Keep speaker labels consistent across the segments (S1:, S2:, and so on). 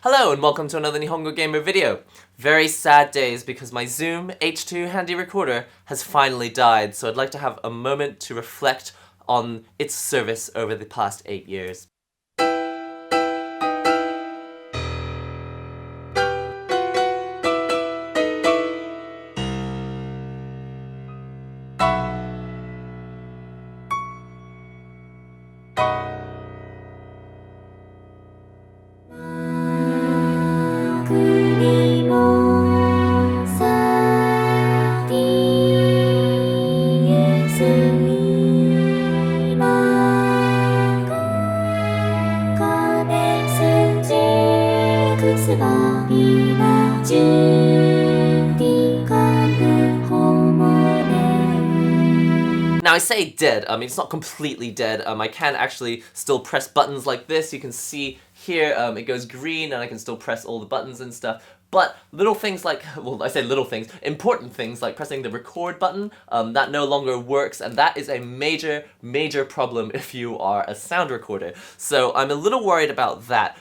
S1: Hello and welcome to another NihongoGamer video. Very sad days because my Zoom H2 handy recorder has finally died, so I'd like to have a moment to reflect on its service over the past 8 years. Now I say dead, it's not completely dead. I can actually still press buttons like this. You can see here it goes green and I can still press all the buttons and stuff. But little things like, well, I say little things, important things like pressing the record button, that no longer works, and that is a major, major problem if you are a sound recorder. So I'm a little worried about that.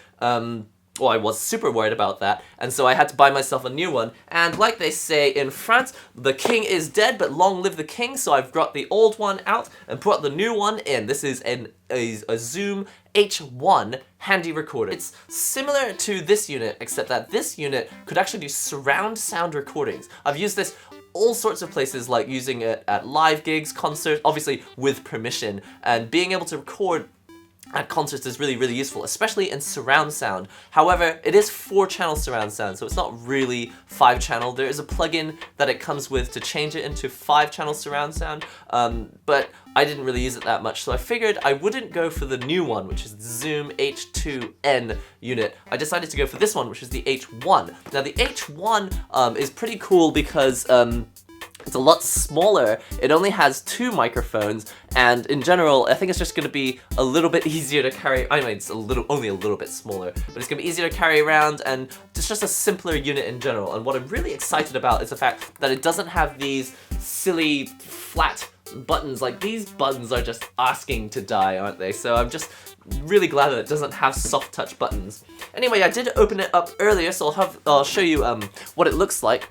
S1: Well, I was super worried about that, and so I had to buy myself a new one. And like they say in France, the king is dead, but long live the king, so I've brought the old one out and brought the new one in. This is a Zoom H1 handy recorder. It's similar to this unit, except that this unit could actually do surround sound recordings. I've used this all sorts of places, like using it at live gigs, concerts, obviously with permission, and being able to record at concerts is really, really useful, especially in surround sound. However, it is 4-channel surround sound, so it's not really 5-channel. There is a plugin that it comes with to change it into 5-channel surround sound, but I didn't really use it that much, so I figured I wouldn't go for the new one, which is the Zoom H2N unit. I decided to go for this one, which is the H1. Now, the H1 is pretty cool because it's a lot smaller. It only has 2 microphones, and in general, I think it's just going to be a little bit easier to carry. I mean, it's only a little bit smaller, but it's going to be easier to carry around, and it's just a simpler unit in general. And what I'm really excited about is the fact that it doesn't have these silly flat buttons. Like, these buttons are just asking to die, aren't they? So I'm just really glad that it doesn't have soft touch buttons. Anyway, I did open it up earlier, so I'll show you what it looks like.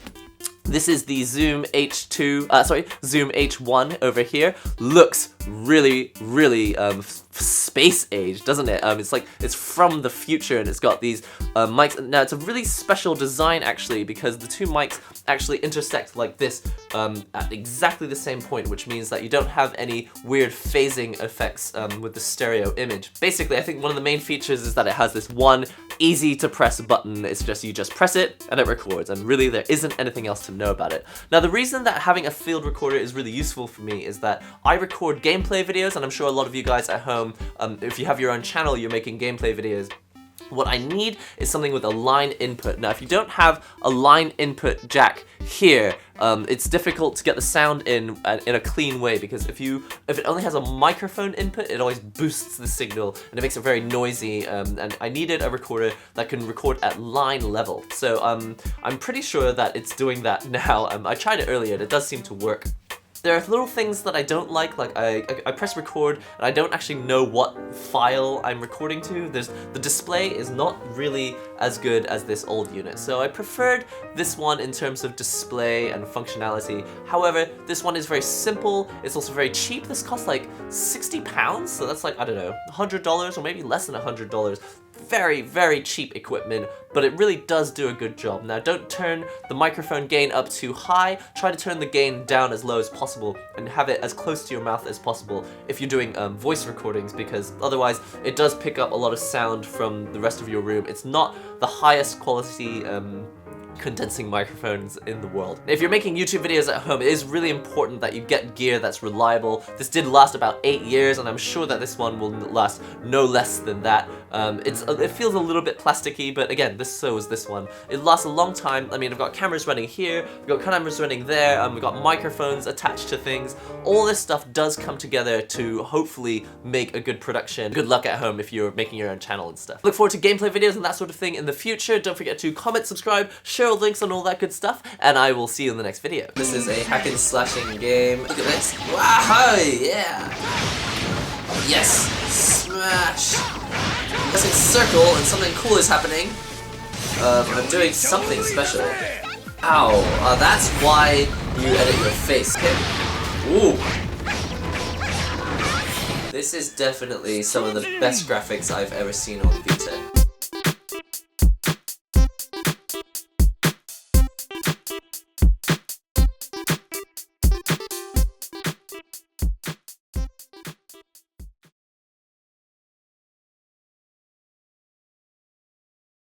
S1: This is the Zoom Zoom H1 over here. Looks really, really space age, doesn't it? It's like it's from the future, and it's got these mics. Now it's a really special design actually, because the 2 mics actually intersect like this at exactly the same point, which means that you don't have any weird phasing effects with the stereo image. Basically, I think one of the main features is that it has this one easy to press button. It's just, you just press it and it records, and really there isn't anything else to know about it. Now, the reason that having a field recorder is really useful for me is that I record gameplay videos, and I'm sure a lot of you guys at home, if you have your own channel, you're making gameplay videos. What I need is something with a line input. Now, if you don't have a line input jack here, it's difficult to get the sound in a clean way, because if it only has a microphone input, it always boosts the signal and it makes it very noisy, and I needed a recorder that can record at line level. So I'm pretty sure that it's doing that now. I tried it earlier and it does seem to work. There are little things that I don't like I press record and I don't actually know what file I'm recording to. The display is not really as good as this old unit, so I preferred this one in terms of display and functionality. However, this one is very simple. It's also very cheap. This costs like £60, so that's like, I don't know, $100 or maybe less than $100. Very, very cheap equipment, but it really does do a good job. Now, don't turn the microphone gain up too high. Try to turn the gain down as low as possible and have it as close to your mouth as possible if you're doing voice recordings, because otherwise it does pick up a lot of sound from the rest of your room. It's not the highest quality condensing microphones in the world. If you're making YouTube videos at home, it is really important that you get gear that's reliable. This did last about 8 years, and I'm sure that this one will last no less than that. It feels a little bit plasticky, but again, so is this one. It lasts a long time. I mean, I've got cameras running here, we've got cameras running there, we've got microphones attached to things. All this stuff does come together to hopefully make a good production. Good luck at home if you're making your own channel and stuff. Look forward to gameplay videos and that sort of thing in the future. Don't forget to comment, subscribe, share links and all that good stuff, and I will see you in the next video. This is a hack and slashing game. Look at this. Wow, yeah! Yes! Smash! Pressing circle and something cool is happening. I'm doing something special. Ow, that's why you edit your face. Okay. Ooh. This is definitely some of the best graphics I've ever seen on video.